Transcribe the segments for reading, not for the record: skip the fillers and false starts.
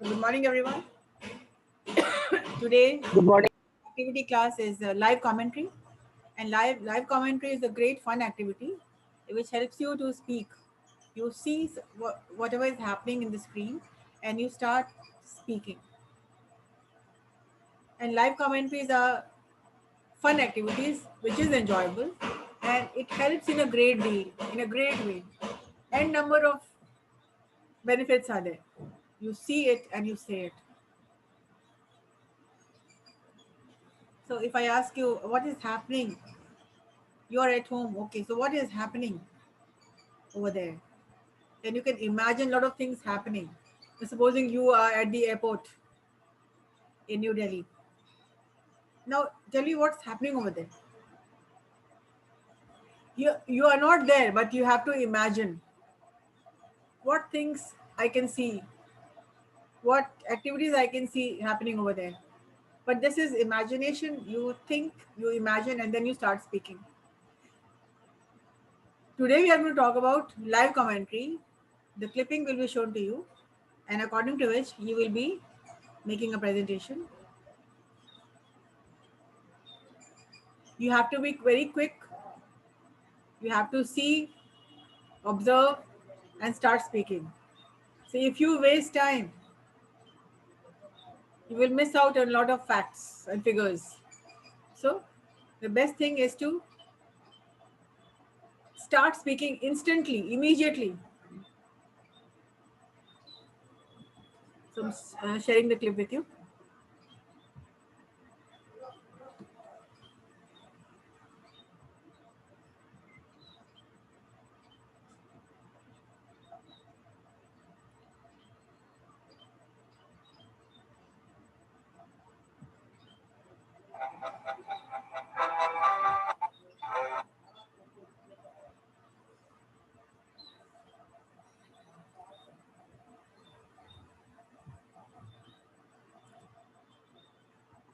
Good morning, everyone. Today, Good morning. activity class is live commentary, and live commentary is a great fun activity which helps you to speak. You see whatever is happening in the screen, and you start speaking. And live commentaries are fun activities which is enjoyable, and it helps in a great deal, in a great way. And number of benefits are there. You see it and you say it. So if I ask you what is happening, you are at home. Okay, so what is happening over there? Then you can imagine a lot of things happening. Supposing you are at the airport in New Delhi. Now tell me what's happening over there. You are not there, but you have to imagine what things I can see, what activities I can see happening over there. But this is imagination. You think, you imagine, and then you start speaking. Today we are going to talk about live commentary. The clipping will be shown to you, and according to which you will be making a presentation. You have to be very quick. You have to see, observe, and start speaking. So if you waste time, you will miss out on a lot of facts and figures. So the best thing is to start speaking instantly, immediately. So I'm sharing the clip with you.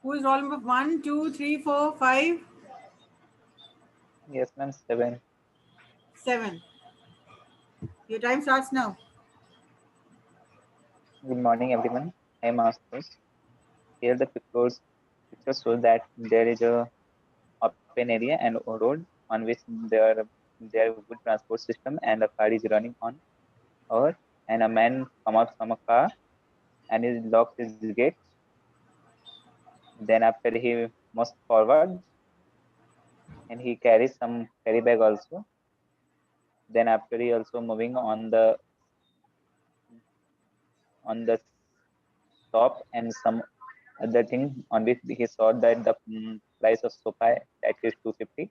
Who is roll number 1, 2, 3, 4, 5? Yes, ma'am. 7. 7. Your time starts now. Good morning, everyone. I am Astos. Here the picture shows that there is a open area and a road on which there are good transport system, and a car is running on, or and a man come out from a car and he locks his gate. Then after he moves forward and he carries some carry bag also. Then after he also moving on the shop and some other thing on which he saw that the price of sofa that is 250,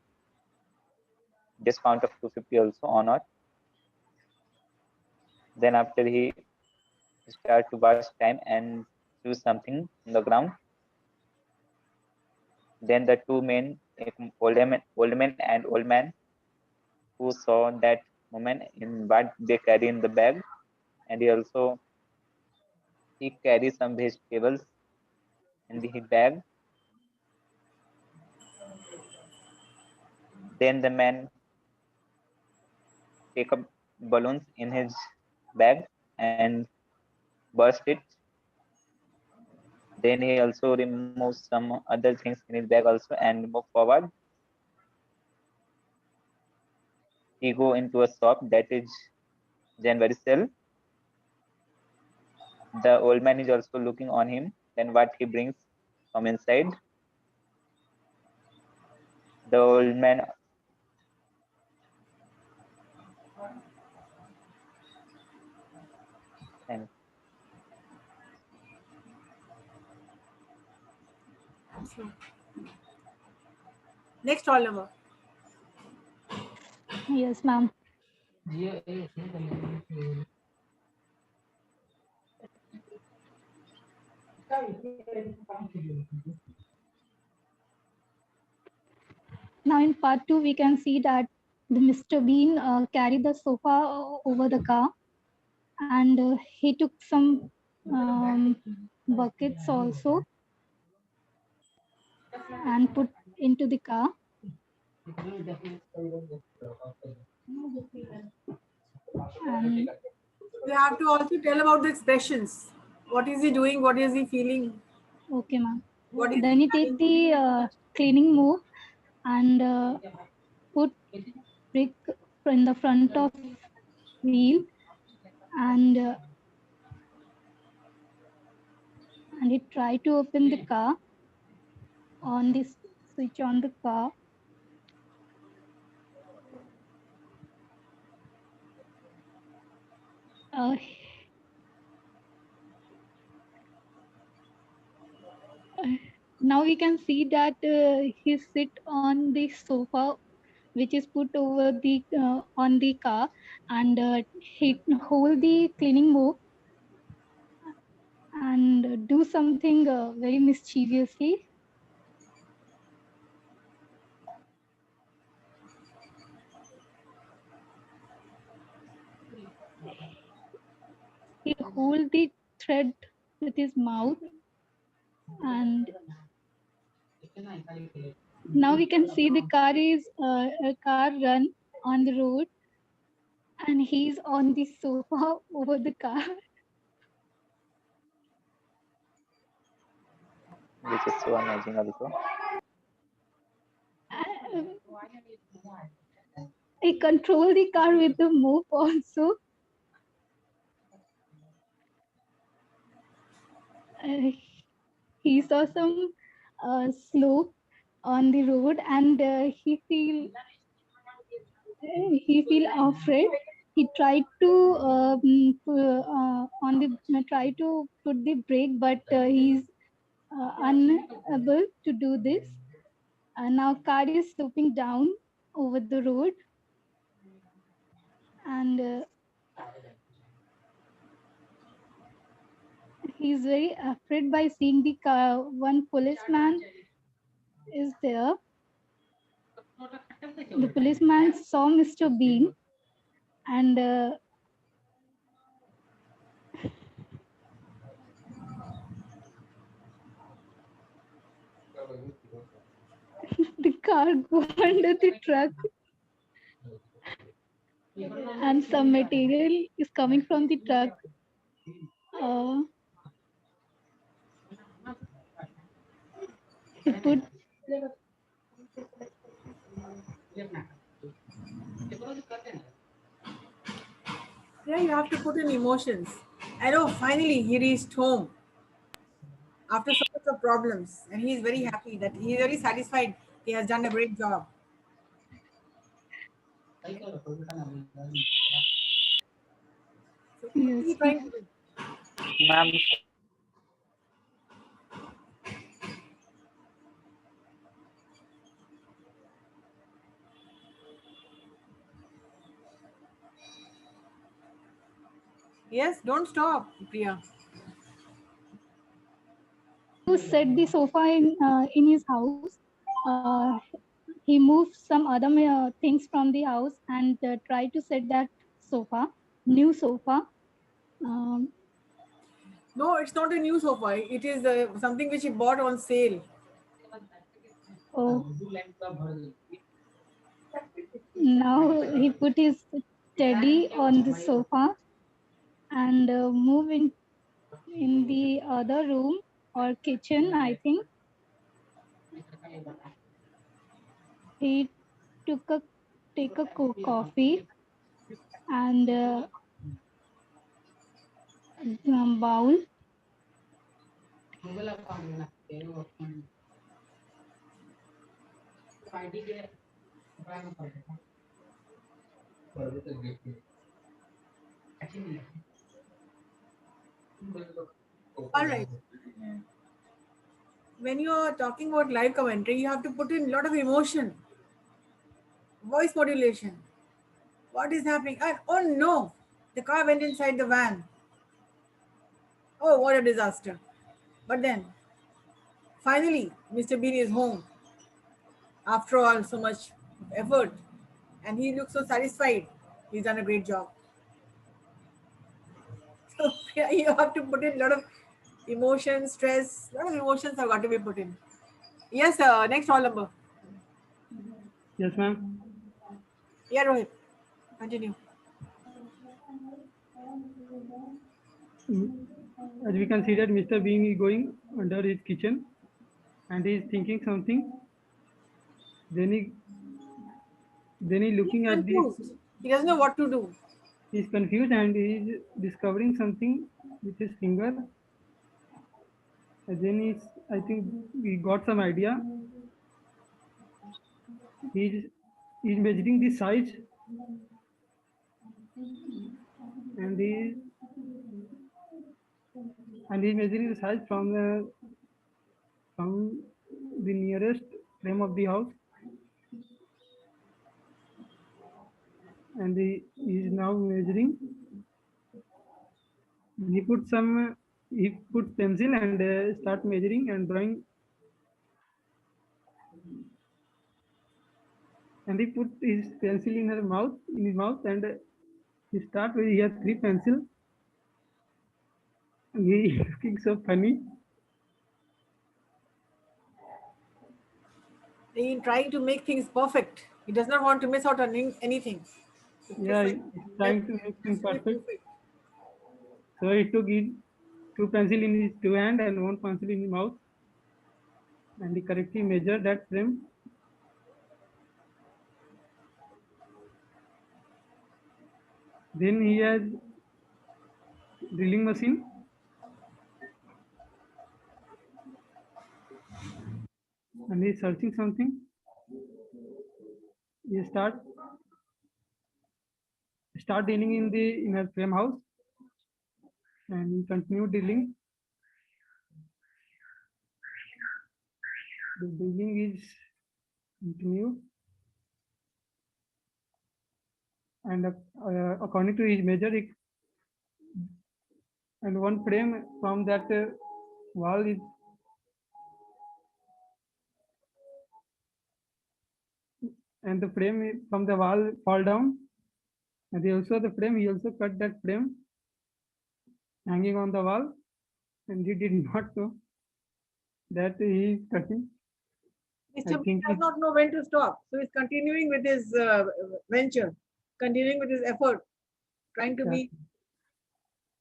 discount of 250 also on it. Then after he start to wash time and choose something on the ground. Then the two men, old man and old man, who saw that woman in what they carry in the bag, and he carries some vegetables in the bag. Then the man take up balloons in his bag and burst it. Then he also removes some other things in his bag also and move forward. He go into a shop that is January sale. The old man is also looking on him. Then what he brings from inside. The old man and Next roll number. Yes, ma'am. Now in part 2, we can see that the Mr. Bean carried the sofa over the car, and he took some buckets also and put into the car. And You have to also tell about the expressions. What is he doing? What is he feeling? Okay, ma'am. What is Then he take the cleaning move and put brick in the front of wheel, and he try to open the car on this switch on the car. Uh, Now we can see that he sit on the sofa, which is put over the on the car, and he hold the cleaning move and do something very mischievously. He hold the thread with his mouth, and now we can see the car is a car run on the road, and he's on the sofa over the car. which is so amazing also. He control the car with the move also. Uh, he saw some slope on the road, and he feel afraid. He tried to on the try to put the brake, but he's unable to do this. Now car is sloping down over the road, and he's very afraid by seeing the car. One policeman is there. The policeman saw Mr. Bean, and the car go under the truck, and some material is coming from the truck. Uh, he put Yeah, you have to put in emotions. And oh, finally he reached home after so much of problems, and he is very happy that he is very satisfied. He has done a great job. So what is he yes, trying to do? Ma'am, Yes, don't stop, Priya. to set the sofa in his house. Uh, he moved some other things from the house and tried to set that sofa, new sofa. Um, No, it's not a new sofa. It is something which he bought on sale. oh, now he put his teddy on the sofa and move in the other room or kitchen, I think. He took a take a coffee and bowl. All right. When you are talking about live commentary, you have to put in a lot of emotion, voice modulation. What is happening? And oh no, the car went inside the van. Oh, what a disaster. But then, finally, Mr. Bean is home after all so much effort, and he looks so satisfied. He's done a great job. So yeah, you have to put in a lot of emotion, stress, a lot of emotions have got to be put in. Yes, next roll number. Yes, ma'am. Yeah, Rohit, continue. as we can see that Mr. Bean is going under his kitchen and he is thinking something. Then he looking He's at this. confused. He doesn't know what to do. He's confused and he is discovering something with his finger. And then I think he got some idea. He's measuring the size and he's measuring the size from the nearest frame of the house, and he is now measuring. He put pencil and start measuring and drawing, and he put his pencil in his mouth, and he has 3 pencils, and he is looking so funny. He's trying to make things perfect. He does not want to miss out on anything. Yeah, he's trying to make things perfect. So he took his 2 pencils in his 2 hands and 1 pencil in his mouth, and he correctly measured that frame. Then he has drilling machine, and he's searching something. He start drilling in a frame house, and continue drilling. The drilling is continue, and according to his measure, and one frame from that wall is, and the frame from the wall fall down, and he also cut that frame hanging on the wall, and he did not know that he is cutting. Mr. B does not know when to stop. So he's continuing with his venture, continuing with his effort, trying to be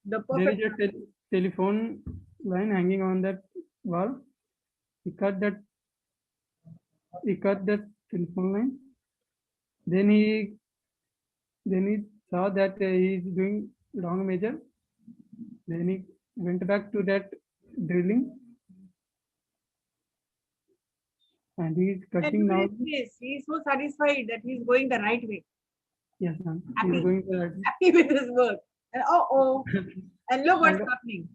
the perfect. There is a telephone line hanging on that wall. He cut that telephone line. Then he saw that he is doing wrong measure. Then he went back to that drilling, and he is cutting now. He is so satisfied that he is going the right way. Yes, ma'am. He is going the right way. Happy with his work. And and look what's happening.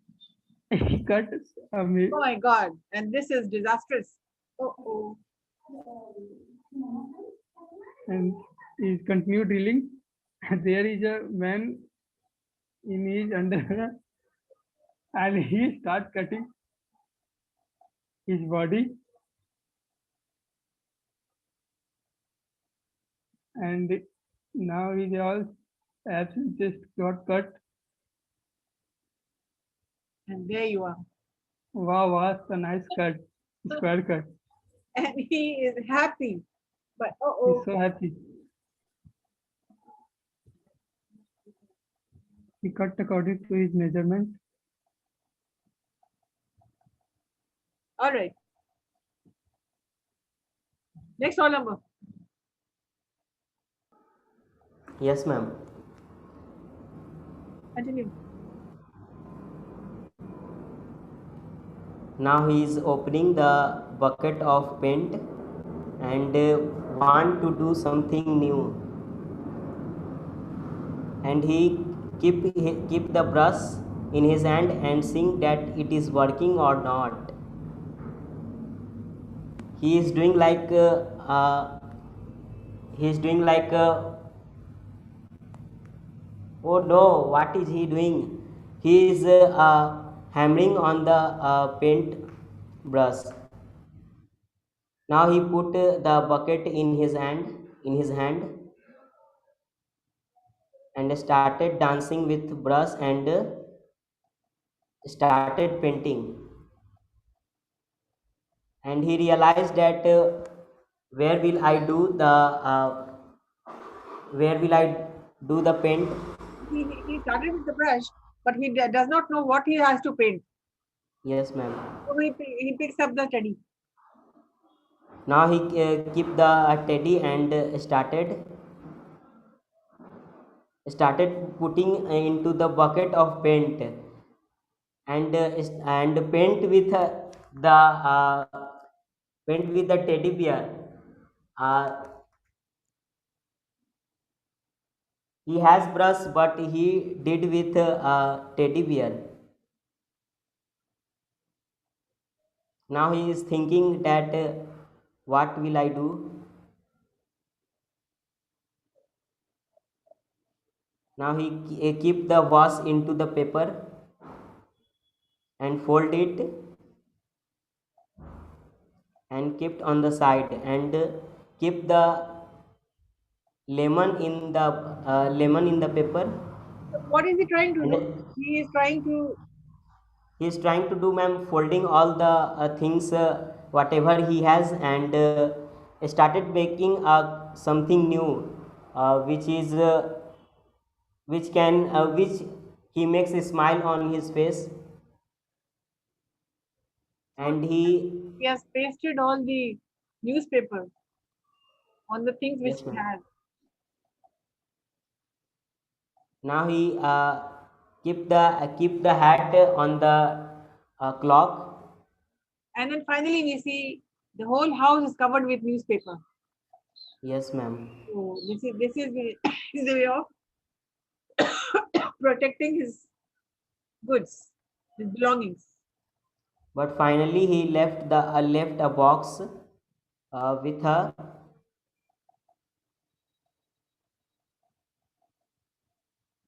He cut. Oh my God! And this is disastrous. And he continued drilling. There is a man in his underwear, and he start cutting his body, and now his all abs just got cut. And there you are. Wow, what a nice cut, square cut. And he is happy, but he's so happy. He cut according to his measurement. All right. Next roll number. Yes, ma'am. Continue. Now he is opening the bucket of paint and want to do something new. And he keep the brush in his hand and think that it is working or not. He is doing like oh no, what is he doing? He is hammering on the paint brush. Now he put the bucket in his hand and started dancing with brush and started painting. And he realized that where will I do the paint? He started with the brush, but he does not know what he has to paint. Yes, ma'am. So he picks up the teddy. Now he keep the teddy and started putting into the bucket of paint, and paint with the paint with the teddy bear. uh, he has brush, but he did with teddy bear. Now he is thinking that what will I do. Now he keep the wash into the paper and fold it and kept on the side, and keep the lemon in the paper. So what is he trying to do? And He is trying to. he is trying to do, ma'am, folding all the things whatever he has, and started making something new, which is which he makes a smile on his face. So And he he has pasted all the newspaper on the things which Yes, he ma'am. has. Now he keep the hat on the clock. And then finally we see the whole house is covered with newspaper. Yes, ma'am. So this is the, is the way of protecting his goods, his belongings. But finally he left a box with her.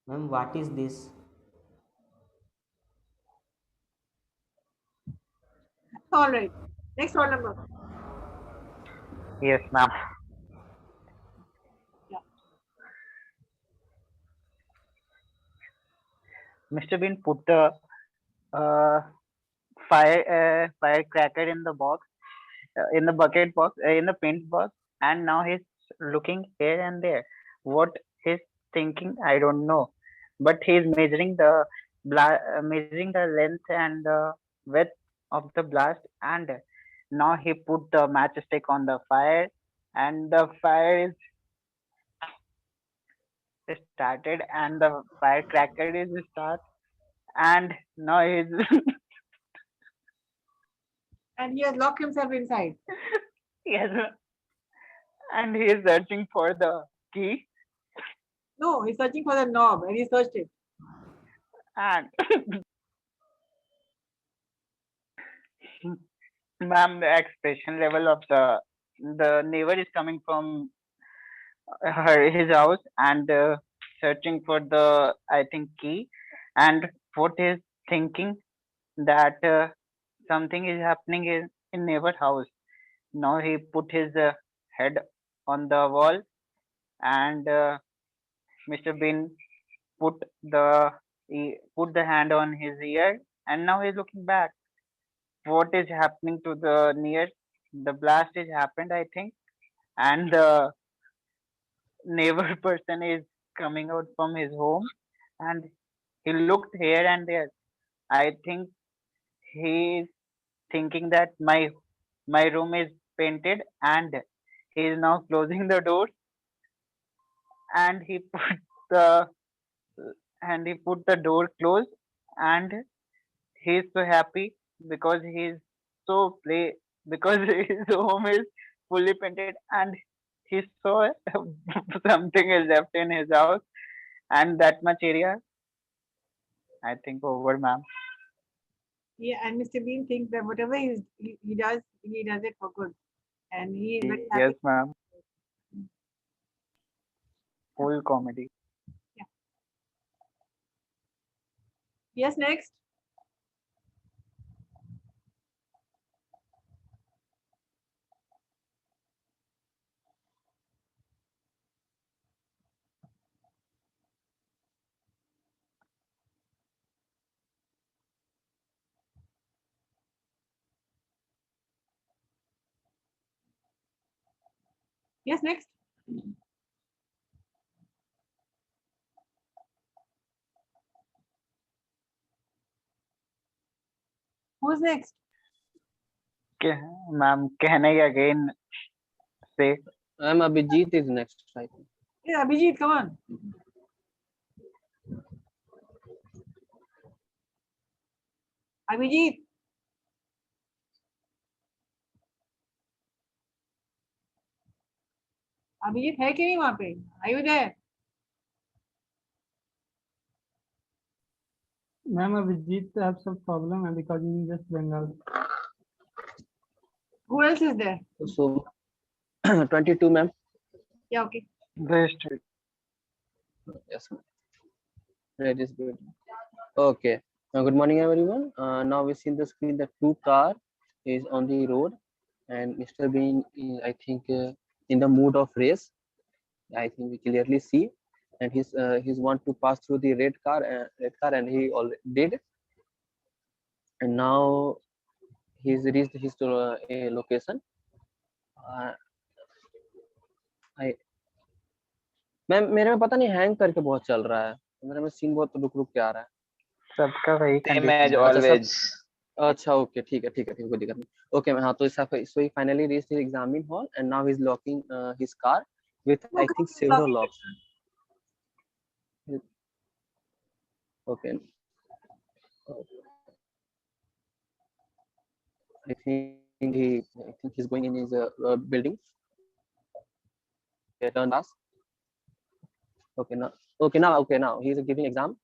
Ma'am, what is this? All right. Next roll number. Yes, ma'am. Yeah. Mr. Bean put the uh, firecracker in the box, in the bucket box, in the paint box, and now he's looking here and there. What he's thinking, I don't know, but he's measuring the length and the width of the blast, and now he put the matchstick on the fire, and the fire is started, and the firecracker is start, and now he's And he has locked himself inside. yes, and he is searching for the key, No, he's searching for the knob and he searched it. and ma'am, the expression level of the neighbor is coming from his house, and searching for the, I think, key, and what is thinking that something is happening in neighbor house. Now he put his head on the wall, and Mr. Bean put put the hand on his ear, and now he's looking back. What is happening to the near? The blast is happened, I think, and the neighbor person is coming out from his home, and he looked here and there. I think he is thinking that my room is painted, and he is now closing the door, and the he put the door closed, and he's so happy because he's so play because his home is fully painted, and he saw something is left in his house, and that much area, I think, over, ma'am. Yeah, and Mr. Bean thinks that whatever he does it for good. And he is very Yes, happy. ma'am. Full comedy. Yeah. Yes, next. Yes, next. Who's next? Ma'am, can I again say? Ma'am, Abhijit is next, I think. Yeah, Abhijit, come on. Abhijit. Abhijit है कि नहीं वहां पे? Are you there? Ma'am, Abhijit have some problem and because he is just Bengal. Who else is there? So 22, ma'am. Yeah, okay. Best. Yes, ma'am. That is good. Okay. Good morning, everyone. Now we see in the screen that two car is on the road, and Mr. Bean is, I think, in the mood of race. I think we clearly see, and he's want to pass through the red car, and he already did, and now he's reached his a location. I ma'am मेरे में पता नहीं hang करके बहुत चल रहा है, मेरे में सीन बहुत रुक रुक के आ रहा है. सबका वही Same as condition है. always. अच्छा, ओके, ठीक है, कोई दिक्कत नहीं. ओके, हाँ, तो so he finally reached his examining hall and now he's locking his car with I think several locks. Okay. I think he's going in his building. Turn pass. Okay, now he's giving exam.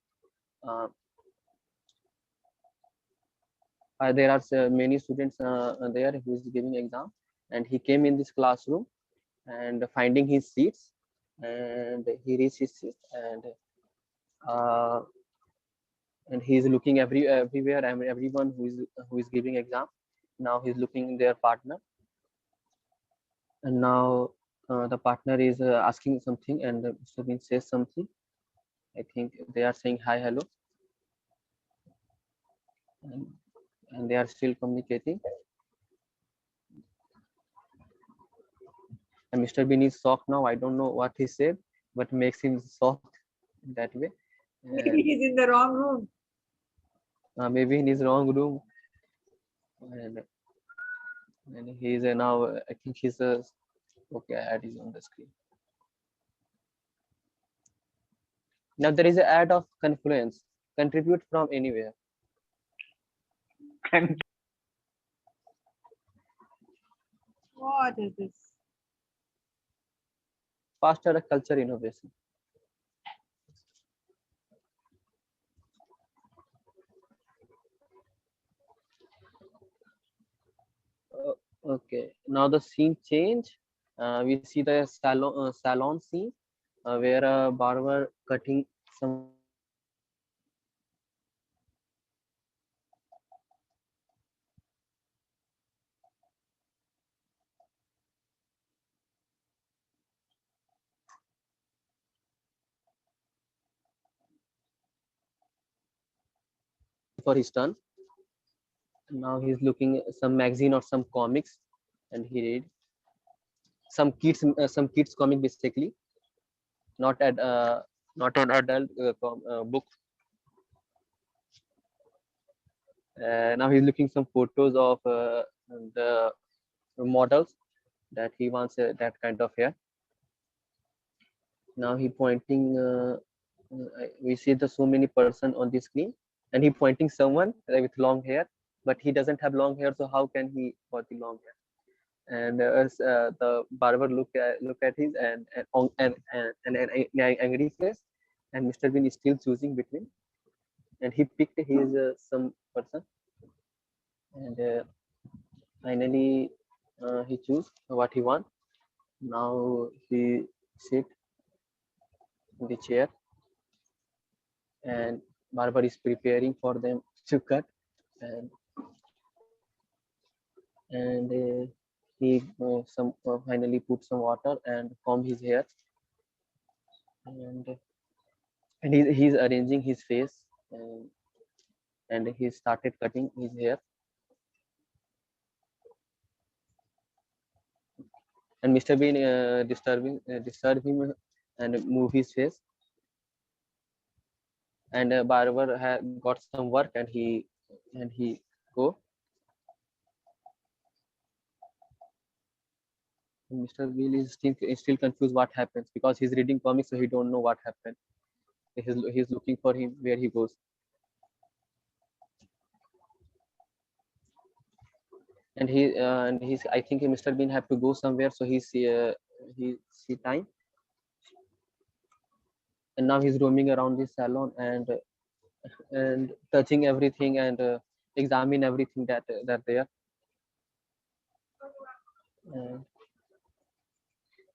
There are many students there who is giving exam, and he came in this classroom and finding his seats, and he reached his seat, and he is looking everywhere and everyone who is giving exam. Now he's looking their partner, and now the partner is asking something, and Mr. Bean says something. I think they are saying hi, hello, and they are still communicating. And Mr. Bean is shocked now. I don't know what he said, but makes him shocked that way. Maybe he's in the wrong room. Maybe in his wrong room, and he is now. I think he's okay. Ad is on the screen. Now there is an ad of Confluence. Contribute from anywhere. What is this? Faster culture innovation. Okay, now the scene change. We see the salon scene where a barber cutting some for his turn. Now he's looking at some magazine or some comics, and he read some kids comic basically, not an adult book. Now he's looking some photos of the models that he wants that kind of hair. Now he pointing. We see the so many person on the screen, and he pointing someone with long hair, but he doesn't have long hair, so how can he got the long hair? And the barber look at his and an angry face, and Mr. Bean is still choosing between, and he picked his some person, and finally he choose what he want. Now he sit in the chair, and barber is preparing for them to cut, and he finally put some water and comb his hair, and he's arranging his face, and he started cutting his hair, and Mr. Bean disturb him and move his face, and barber got some work, and he go, Mr. Will is still confused what happens because he's reading comics, so he don't know what happened. He's looking for him where he goes. And he's I think Mr. Bean have to go somewhere, so he see time. And now he's roaming around the salon and touching everything and examine everything that there.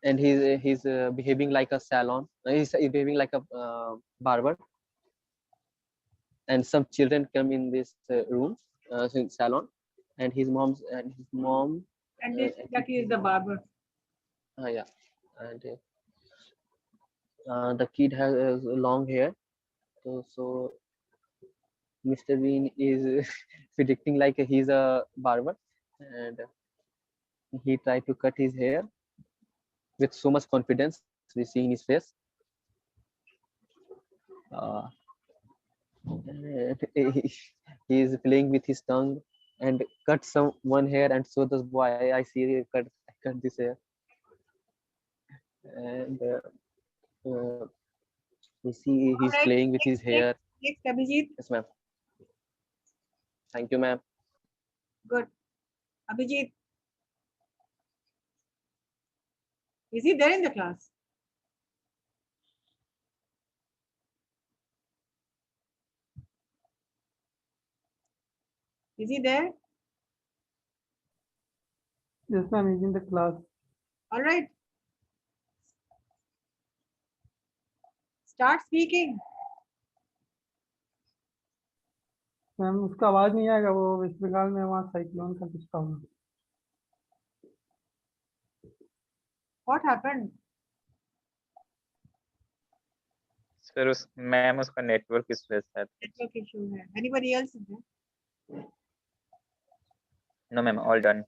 And he's behaving like a salon. He's behaving like a barber. And some children come in this room, salon, and his mom. And this that is the barber. Yeah, and the kid has long hair. So Mr. Bean is predicting like he's a barber, and he tried to cut his hair with so much confidence we see in his face. And he is playing with his tongue and cut some one hair, and so does boy. I see I cut this hair, and we see he's Alright, playing with his hair. Next, Abhijit. Yes, ma'am. Thank you, ma'am. Good. Abhijit. Is he there in the class? Is he there? Yes, ma'am, he's in the class. All right. Start speaking. Ma'am उसका आवाज नहीं आएगा, वो waste Bengal में वहाँ cyclone का कुछ problem. What happened? Sir ma'am उसका नेटवर्क इशू है शायद. Network issue है. Anybody else is there? No ma'am, all done.